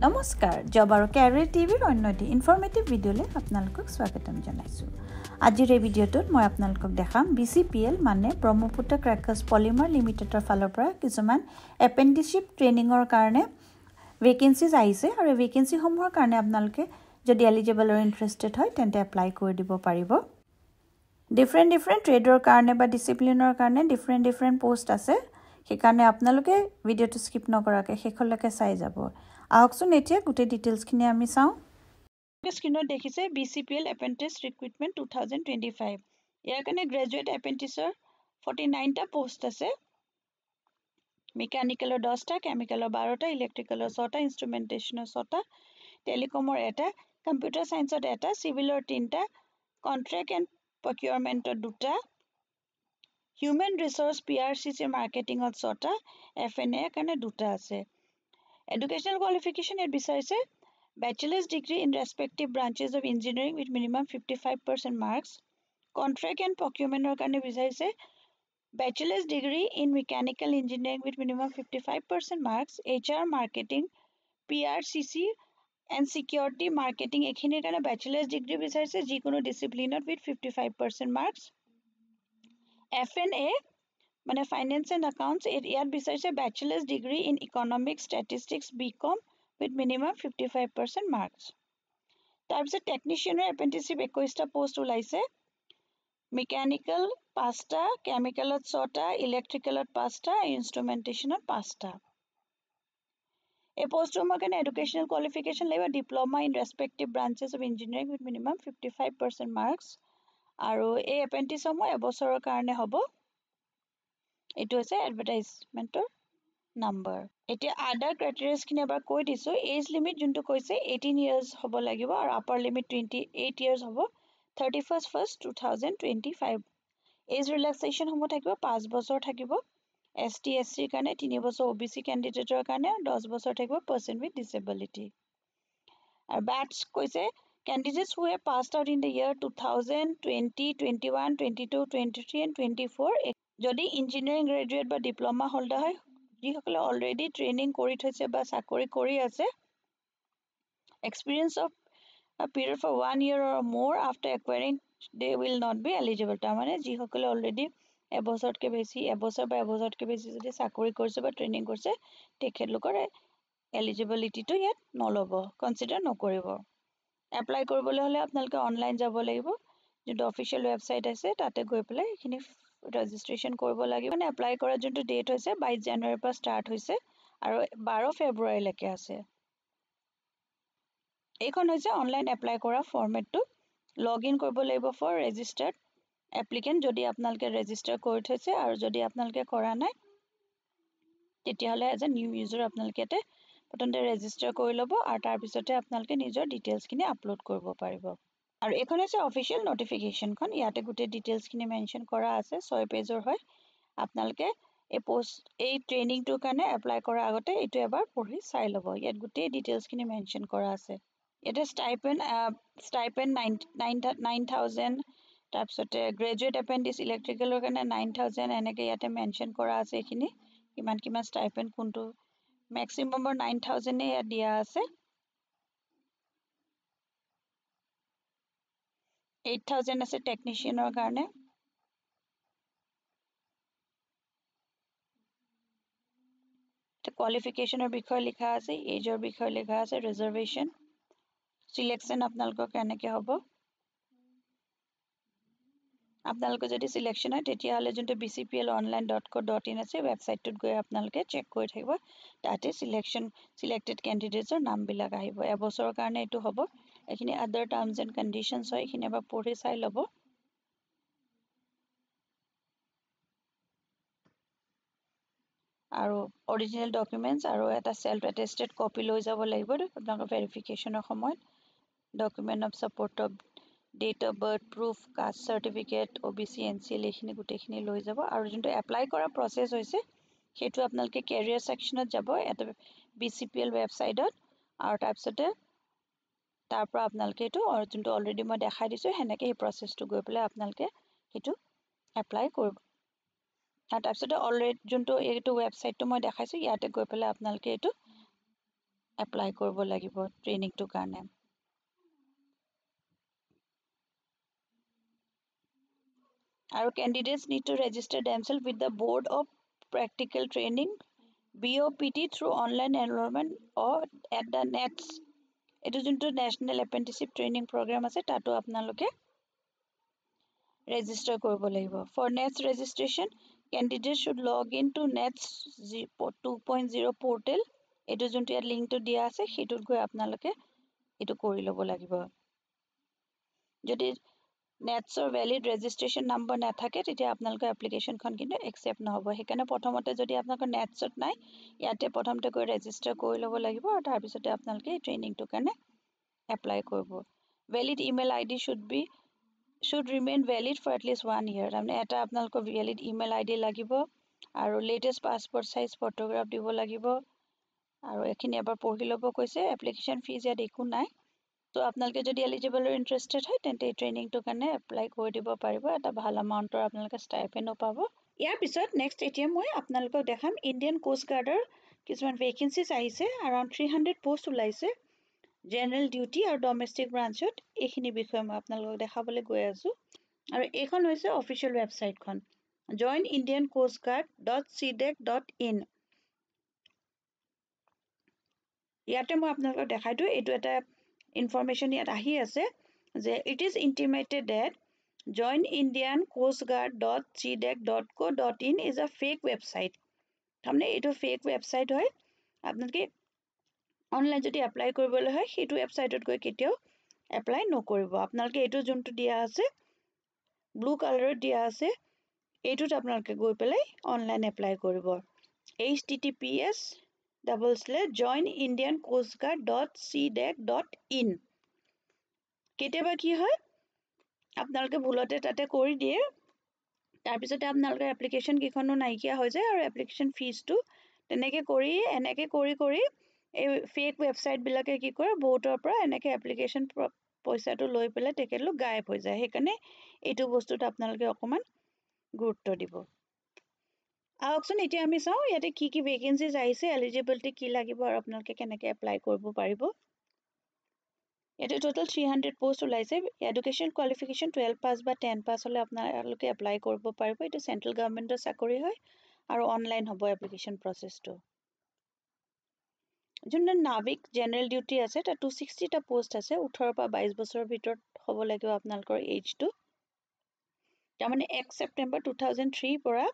নমস্কাৰ জব আৰু কেৰিয়াৰ টিভিৰ অন্য এটি ইনফৰমেটিভ ভিডিঅ'লৈ আপোনালোকক স্বাগতম জনাইছোঁ। আজিৰ এই ভিডিঅ'টোত মই আপোনালোকক দেখাম BCPL মানে ব্ৰহ্মপুত্ৰ ক্ৰেকাৰ্ছ পলিমাৰ লিমিটেডৰ ফালৰ পৰা কিছুমান এপেণ্ডিশ্বিপ ট্ৰেইনিঙৰ কাৰণে ভেকেন্সিজ আহিছে আৰু ভেকেন্সিসমূহৰ কাৰণে আপোনালোকে যদি এলিজিবল আৰু ইণ্টাৰেষ্টেড হয় তেন্তে এপ্লাই কৰি দিব পাৰিব। ডিফাৰেণ্ট ট্ৰেডৰ কাৰণে বা ডিচিপ্লিনৰ কাৰণে ডিফাৰেণ্ট পোষ্ট আছে। সেইকাৰণে আপোনালোকে ভিডিঅ'টো স্কিপ নকৰাকৈ শেষলৈকে চাই যাব। আহকচোন এতিয়া গোটেই ডিটেইলছখিনি আমি চাওঁ। স্ক্ৰীনত দেখিছে BCPL এপ্ৰেণ্টিছ ৰিক্ৰুইটমেণ্ট 2025। ইয়াৰ কাৰণে গ্ৰেজুৱেট এপ্ৰেণ্টিছৰ 49টা পোষ্ট আছে। মেকানিকেলৰ 10টা, কেমিকেলৰ 12টা, ইলেক্ট্ৰিকেলৰ 6টা, ইনষ্ট্ৰুমেণ্টেশ্যনৰ 6টা, টেলিকমৰ 1টা, কম্পিউটাৰ ছায়েন্সত 1টা, চিভিলৰ 3টা, কণ্ট্ৰেক্ট এণ্ড প্ৰকিউৰমেণ্টত 2টা, হিউমেন ৰিচোৰ্চ PRCC মাৰ্কেটিঙত 6টা, FNA কাৰণে 2টা আছে। এডুকেশ্যনেল কোৱালিফিকেশ্যন ইয়াত বিচাৰিছে bachelors degree in respective branches of engineering with minimum 55% marks. Contract and প্ৰকিউৰমেণ্টৰ কাৰণে বিচাৰিছে bachelors degree in mechanical engineering with minimum 55% marks. HR marketing PRCC and security marketing এইখিনিৰ কাৰণে বেচেলাৰ্ছ ডিগ্ৰী বিচাৰিছে যিকোনো ডিচিপ্লিনত উইথ 55% মাৰ্কছ। FNA মানে finance and accounts ইয়াত বিচাৰিছে bachelors degree in economics statistics BCom with minimum 55% marks. তাৰপিছত টেকনিচিয়ানৰ এপ্ৰেণ্টিছশ্বিপ 21টা পোষ্ট ওলাইছে। মেকানিকেল 5টা, কেমিকেলত 6টা, ইলেক্ট্ৰিকেলত 5টা, ইনষ্ট্ৰুমেণ্টেশ্যনত 5টা। এই পোষ্টসমূহৰ কাৰণে এডুকেশ্যনেল কোৱালিফিকেশ্যন লাগিব diploma in respective branches of engineering with minimum 55% marks. আৰু এই এপ্ৰেণ্টিছসমূহ এবছৰৰ কাৰণে হ'ব। এইটো হৈছে এডভাৰটাইজমেণ্টৰ নাম্বাৰ। এতিয়া আদাৰ ক্ৰাইটেৰিয়াছখিনি এবাৰ কৈ দিছোঁ। এজ লিমিট যোনটো কৈছে 18 years হ'ব লাগিব আৰু আপাৰ লিমিট 28 years হ'ব 31/1/2025। এজ ৰিলেক্সেশ্যনসমূহ থাকিব 5 বছৰ থাকিব। ST SCৰ কাৰণে 3 বছৰ, OBC কেণ্ডিডেটৰ কাৰণে 10 বছৰ থাকিব পাৰ্চন উইথ ডিচেবিলিটি। আৰু বেটছ কৈছে candidates who have passed out in the year 2000, 20, 21, 22, 23 and 24 যদি ইঞ্জিনিয়াৰিং গ্ৰেজুৱেট বা ডিপ্ল'মা হোল্ডাৰ হয় যিসকলে অলৰেডি ট্ৰেইনিং কৰি থৈছে বা চাকৰি কৰি আছে, experience of a period for 1 year or more after acquiring they will not be eligible। তাৰমানে যিসকলে অলৰেডি এবছৰতকৈ বেছি যদি চাকৰি কৰিছে বা ট্ৰেইনিং কৰিছে তেখেতলোকৰ এলিজিবিলিটিটো ইয়াত নল'ব, কনচিডাৰ নকৰিব। এপ্লাই কৰিবলৈ হ'লে আপোনালোকে অনলাইন যাব লাগিব, যোনটো অফিচিয়েল ৱেবছাইট আছে তাতে গৈ পেলাই এইখিনি ৰেজিষ্ট্ৰেশ্যন কৰিব লাগিব। মানে এপ্লাই কৰাৰ যোনটো ডেট হৈছে 22 জানুৱাৰীৰ পৰা ষ্টাৰ্ট হৈছে আৰু 12 ফেব্ৰুৱাৰীলৈকে আছে। এইখন হৈছে অনলাইন এপ্লাই কৰা ফৰ্মেটটো। লগ ইন কৰিব লাগিব ফৰ ৰেজিষ্টাৰ্ড এপ্লিকেণ্ট যদি আপোনালোকে ৰেজিষ্টাৰ কৰি থৈছে, আৰু যদি আপোনালোকে কৰা নাই তেতিয়াহ'লে এজ এ নিউ ইউজাৰ আপোনালোকে ইয়াতে প্ৰথমতে ৰেজিষ্টাৰ কৰি ল'ব আৰু তাৰপিছতে আপোনালোকে নিজৰ ডিটেইলছখিনি আপলোড কৰিব পাৰিব। আৰু এইখন হৈছে অফিচিয়েল নটিফিকেশ্যনখন। ইয়াতে গোটেই ডিটেইলছখিনি মেনশ্যন কৰা আছে, 6 পেজৰ হয়। আপোনালোকে এই ট্ৰেইনিংটোৰ কাৰণে এপ্লাই কৰাৰ আগতে এইটো এবাৰ পঢ়ি চাই ল'ব। ইয়াত গোটেই ডিটেইলছখিনি মেনশ্যন কৰা আছে। ইয়াতে ষ্টাইপেণ্ড 9,000, তাৰপিছতে গ্ৰেজুৱেট এপ্ৰেণ্টিছ ইলেক্ট্ৰিকেলৰ কাৰণে 9,000 এনেকৈ ইয়াতে মেনশ্যন কৰা আছে। এইখিনি কিমান ষ্টাইপেণ্ড কোনটো মেক্সিমামৰ 9,000 ইয়াত দিয়া আছে। 8,000 আছে টেকনিচিয়ানৰ কাৰণে। কোৱালিফিকেশ্যনৰ বিষয়ে লিখা আছে, এজৰ বিষয়ে লিখা আছে, ৰিজাৰ্ভেশ্যন, চিলেকশ্যন আপোনালোকৰ কেনেকৈ হ'ব। আপোনালোকৰ যদি চিলেকশ্যন হয় তেতিয়াহ'লে যোনটো bcpl.online.co.in আছে ৱেবছাইটটোত গৈ আপোনালোকে চেক কৰি থাকিব, তাতে চিলেক্টেড কেণ্ডিডেটছৰ নামবিলাক আহিব। এবছৰৰ কাৰণে এইটো হ'ব। এইখিনি আদাৰ টাৰ্মছ এণ্ড কণ্ডিশ্যনছ হয়, এইখিনি এবাৰ পঢ়ি চাই ল'ব। আৰু অৰিজিনেল ডকুমেণ্টছ আৰু এটা ছেল্ফ এটেষ্টেড কপি লৈ যাব লাগিব আপোনালোকৰ ভেৰিফিকেশ্যনৰ সময়ত। Document of support of date of birth proof, caste certificate, OBC NCL এইখিনি গোটেইখিনি লৈ যাব। আৰু যোনটো এপ্লাই কৰা প্ৰচেছ হৈছে সেইটো আপোনালোকে কেৰিয়াৰ ছেকশ্যনত যাব এটা BCPL ৱেবছাইটত, আৰু তাৰপিছতে তাৰ পৰা আপোনালোকে এইটো যোনটো অলৰেডি মই দেখাই দিছোঁ সেনেকৈ সেই প্ৰচেছটো গৈ পেলাই আপোনালোকে সেইটো এপ্লাই কৰিব। আৰু তাৰপিছতে অলৰেডি যোনটো এইটো ৱেবছাইটটো মই দেখাইছোঁ ইয়াতে গৈ পেলাই আপোনালোকে এইটো এপ্লাই কৰিব লাগিব ট্ৰেইনিংটোৰ কাৰণে আৰু candidates need to register themselves with the board of practical training BOPT through online enrollment or at the NETS এইটো যোনটো নেশ্যনেল এপ্ৰেণ্টিছশ্বিপ ট্ৰেইনিং প্ৰগ্ৰাম আছে তাতো আপোনালোকে register কৰিব লাগিব for NETS registration candidates should log in to NETS 2.0 portal এইটো যোনটো ইয়াত লিংকটো দিয়া আছে সেইটোত গৈ আপোনালোকে এইটো কৰি ল'ব লাগিব যদি নেটছৰ ভ্যালিড ৰেজিষ্ট্ৰেশ্যন নম্বৰ নাথাকে তেতিয়া আপোনালোকৰ এপ্লিকেশ্যনখন কিন্তু একচেপ্ট নহ'ব সেইকাৰণে প্ৰথমতে যদি আপোনালোকৰ নেটছত নাই ইয়াতে প্ৰথমতে গৈ ৰেজিষ্টাৰ কৰি ল'ব লাগিব আৰু তাৰপিছতে আপোনালোকে ট্ৰেইনিংটোৰ কাৰণে এপ্লাই কৰিব valid email ID should remain valid for at least 1 year তাৰমানে এটা আপোনালোকৰ ভ্যালিড ইমেইল আইডি লাগিব আৰু লেটেষ্ট পাছপোৰ্ট সাইজ ফটোগ্ৰাফ দিব লাগিব আৰু এখিনি এবাৰ পঢ়ি ল'ব কৈছে এপ্লিকেশ্যন ফিজ ইয়াত একো নাই তো আপোনালোকে যদি এলিজিবল আৰু ইণ্টাৰেষ্টেড হয় তেন্তে এই ট্ৰেইনিংটোৰ কাৰণে এপ্লাই কৰি দিব পাৰিব এটা ভাল এমাউণ্টৰ আপোনালোকে ষ্টাইপেণ্ডো পাব ইয়াৰ পিছত নেক্সট এতিয়া মই আপোনালোকক দেখাম ইণ্ডিয়ান কোষ্ট গাৰ্ডৰ কিছুমান ভেকেঞ্চিজ আহিছে around 300 পোষ্ট ওলাইছে জেনেৰেল ডিউটি আৰু ডমেষ্টিক ব্ৰাঞ্চত এইখিনি বিষয়ে মই আপোনালোকক দেখাবলৈ গৈ আছোঁ আৰু এইখন হৈছে অফিচিয়েল ৱেবছাইটখন joinindiancoastguard.cdec.in ইয়াতে মই আপোনালোকক দেখাই দিওঁ এইটো এটা ইনফৰমেশ্যন ইয়াত আহি আছে যে it is intimated date joinindiancoastguard.cdec.co.in is a fake website তাৰমানে এইটো ফেক ৱেবছাইট হয় আপোনালোকে অনলাইন যদি এপ্লাই কৰিবলৈ হয় সেইটো ৱেবছাইটত গৈ কেতিয়াও এপ্লাই নকৰিব আপোনালোকে এইটো যোনটো দিয়া আছে ব্লু কালাৰত দিয়া আছে এইটোত আপোনালোকে গৈ পেলাই অনলাইন এপ্লাই কৰিব https://joinindiancoastguard.cdec.in কেতিয়াবা কি হয় আপোনালোকে ভুলতে তাতে কৰি দিয়ে তাৰপিছতে আপোনালোকৰ এপ্লিকেশ্যন কিখনো নাইকিয়া হৈ যায় আৰু এপ্লিকেশ্যন ফিজটো তেনেকৈ কৰি এনেকৈ কৰি এই ফেক ৱেবছাইটবিলাকে কি কৰে বহুতৰ পৰা এনেকৈ এপ্লিকেশ্যন পইচাটো লৈ পেলাই তেখেতলোক গায়ব হৈ যায় সেইকাৰণে এইটো বস্তুত আপোনালোকে অকণমান গুৰুত্ব দিব আহকচোন এতিয়া আমি চাওঁ ইয়াতে কি কি ভেকেঞ্চিজ আহিছে এলিজিবিলিটি কি লাগিব আৰু আপোনালোকে কেনেকৈ এপ্লাই কৰিব পাৰিব ইয়াতে টোটেল 300 পোষ্ট ওলাইছে এডুকেশ্যন কোৱালিফিকেশ্যন 12 পাছ বা 10 পাছ হ'লে আপোনালোকে এপ্লাই কৰিব পাৰিব এইটো চেণ্ট্ৰেল গভৰ্ণমেণ্টৰ চাকৰি হয় আৰু অনলাইন হ'ব এপ্লিকেশ্যন প্ৰচেছটো যোনটো নাভিক জেনেৰেল ডিউটি আছে তাত 260টা পোষ্ট আছে 18 পৰা 22 বছৰৰ ভিতৰত হ'ব লাগিব আপোনালোকৰ এজটো তাৰমানে 1 ছেপ্টেম্বৰ 2003 পৰা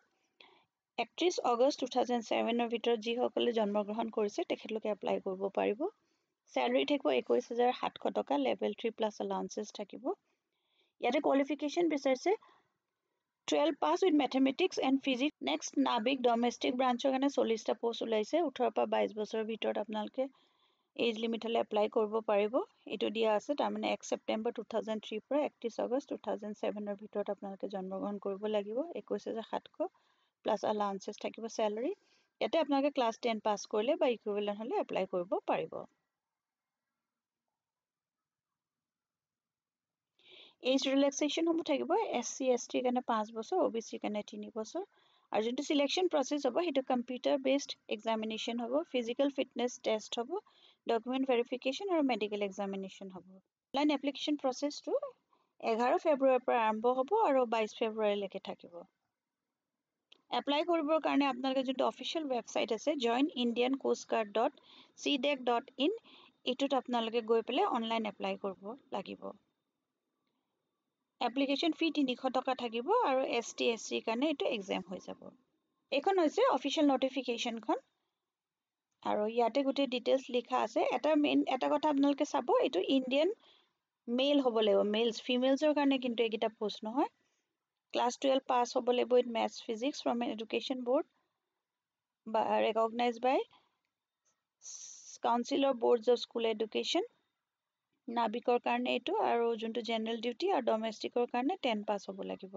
31 আগষ্ট 2007 ভিতৰত যিসকলে জন্মগ্ৰহণ কৰিছে তেখেতলোকে এপ্লাই কৰিব পাৰিব স্যালাৰি থাকিব 21700 টকা লেভেল 3 প্লাছ এলাউন্সেছ থাকিব ইয়াতে কোৱালিফিকেশ্যন বিচাৰিছে 12 pass with mathematics and physics next নাভিক ডমেষ্টিক ব্ৰাঞ্চৰ কাৰণে 40টা পোষ্ট ওলাইছে 18 পৰা 22 বছৰৰ ভিতৰত আপোনালোকে এজ লিমিট হ'লে এপ্লাই কৰিব পাৰিব এইটো দিয়া আছে তাৰমানে 1 ছেপ্টেম্বৰ 2003 পৰা 31 আগষ্ট 2007 ভিতৰত আপোনালোকে জন্মগ্ৰহণ কৰিব লাগিব 21700 প্লাছ এলাউন্সেছ থাকিব স্যালাৰি ইয়াতে আপোনালোকে ক্লাছ 10 পাছ কৰিলে বা ইকুইভেলেণ্ট হ'লে এপ্লাই কৰিব পাৰিব এজ ৰিলেক্সেশ্যনসমূহ থাকিব SC ST কাৰণে 5 বছৰ OBC কাৰণে 3 বছৰ আৰু যোনটো সিলেকশ্যন প্ৰচেছ হ'ব সেইটো কম্পিউটাৰ বেছড এক্সামিনেশ্যন হ'ব ফিজিকেল ফিটনেছ টেষ্ট হ'ব ডকুমেণ্ট ভেৰিফিকেশ্যন আৰু মেডিকেল এক্সামিনেশ্যন হ'ব অনলাইন এপ্লিকেশ্যন প্ৰচেছটো 11 ফেব্ৰুৱাৰীৰ পৰা আৰম্ভ হ'ব আৰু 22 ফেব্ৰুৱাৰীলৈকে থাকিব এপ্লাই কৰিবৰ কাৰণে আপোনালোকে যোনটো অফিচিয়েল ৱেবছাইট আছে joinindiancoastguard.cdec.in এইটোত আপোনালোকে গৈ পেলাই অনলাইন এপ্লাই কৰিব লাগিব এপ্লিকেশ্যন ফি 300 টকা থাকিব আৰু ST SC কাৰণে এইটো এক্সাম হৈ যাব এইখন হৈছে অফিচিয়েল নটিফিকেশ্যনখন আৰু ইয়াতে গোটেই ডিটেইলছ লিখা আছে এটা কথা আপোনালোকে চাব এইটো ইণ্ডিয়ান মেল হ'ব লাগিব মেলছ ফিমেলছৰ কাৰণে কিন্তু এইকেইটা পোষ্ট নহয় ক্লাছ 12 পাছ হ'ব লাগিব with maths physics from an education board বা recognise by council of boards of school education নাবিকৰ কাৰণে এইটো আৰু যোনটো জেনেৰেল ডিউটি আৰু ডমেষ্টিকৰ কাৰণে 10 পাছ হ'ব লাগিব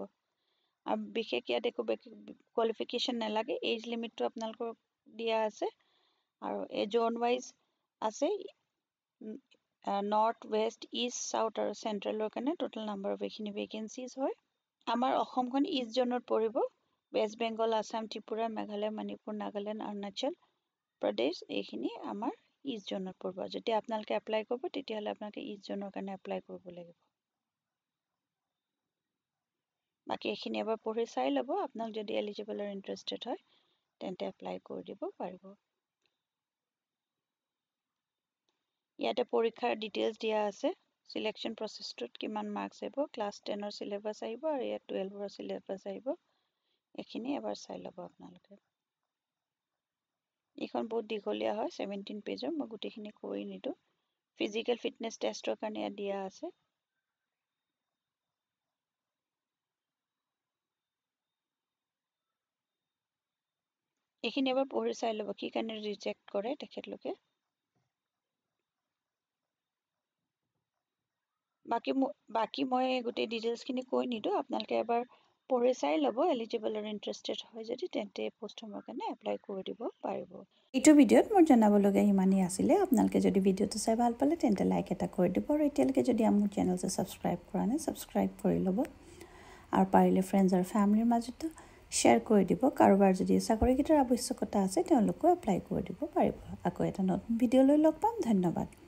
আৰু বিশেষ ইয়াত একো কোৱালিফিকেশ্যন নালাগে এজ লিমিটটো আপোনালোকৰ দিয়া আছে আৰু এই জোন ৱাইজ আছে নৰ্থ ৱেষ্ট ইষ্ট চাউথ আৰু চেণ্ট্ৰেলৰ কাৰণে টোটেল নাম্বাৰ অফ এইখিনি ভেকেঞ্চিজ হয় আমাৰ অসমখন ইষ্ট জোনত পৰিব ৱেষ্ট বেংগল আছাম ত্ৰিপুৰা মেঘালয় মণিপুৰ নাগালেণ্ড অৰুণাচল প্ৰদেশ এইখিনি আমাৰ ইষ্ট জোনত পৰিব যদি আপোনালোকে এপ্লাই কৰিব তেতিয়াহ'লে আপোনালোকে ইষ্ট জোনৰ কাৰণে এপ্লাই কৰিব লাগিব বাকি এইখিনি এবাৰ পঢ়ি চাই ল'ব আপোনালোক যদি এলিজিবল আৰু ইণ্টাৰেষ্টেড হয় তেন্তে এপ্লাই কৰি দিব পাৰিব ইয়াতে পৰীক্ষাৰ ডিটেইলছ দিয়া আছে সিলেকশ্যন প্ৰচেছটোত কিমান মাৰ্কছ আহিব ক্লাছ 10 ৰ সিলেবাছ আহিব আৰু ইয়াত 12 ৰ সিলেবাছ আহিব এইখিনি এবাৰ চাই ল'ব আপোনালোকে এইখন বহুত দীঘলীয়া হয় 17 পেজৰ মই গোটেইখিনি কৰি নিদো ফিজিক্যাল ফিটনেছ টেষ্টৰ কাৰণে ইয়াত দিয়া আছে এইখিনি এবাৰ পঢ়ি চাই ল'ব কি কাৰণে ৰিজেক্ট কৰে তেখেতলোকে বাকি মই গোটেই ডিটেইলছখিনি কৈ নিদো আপোনালোকে এবাৰ পঢ়ি চাই ল'ব এলিজিবল আৰু ইণ্টাৰেষ্টেড হয় যদি তেন্তে পোষ্টৰ কাৰণে এপ্লাই কৰি দিব পাৰিব এইটো ভিডিঅ'ত মোৰ জনাবলগীয়া ইমানেই আছিলে আপোনালোকে যদি ভিডিঅ'টো চাই ভাল পালে তেন্তে লাইক এটা কৰি দিব আৰু এতিয়ালৈকে যদি মোৰ চেনেলটো ছাবস্ক্ৰাইব কৰা নাই ছাবস্ক্ৰাইব কৰি ল'ব আৰু পাৰিলে ফ্ৰেণ্ডছ আৰু ফেমিলিৰ মাজতো শ্বেয়াৰ কৰি দিব কাৰোবাৰ যদি চাকৰিকেইটাৰ আৱশ্যকতা আছে তেওঁলোকো এপ্লাই কৰি দিব পাৰিব আকৌ এটা নতুন ভিডিঅ' লৈ লগ পাম ধন্যবাদ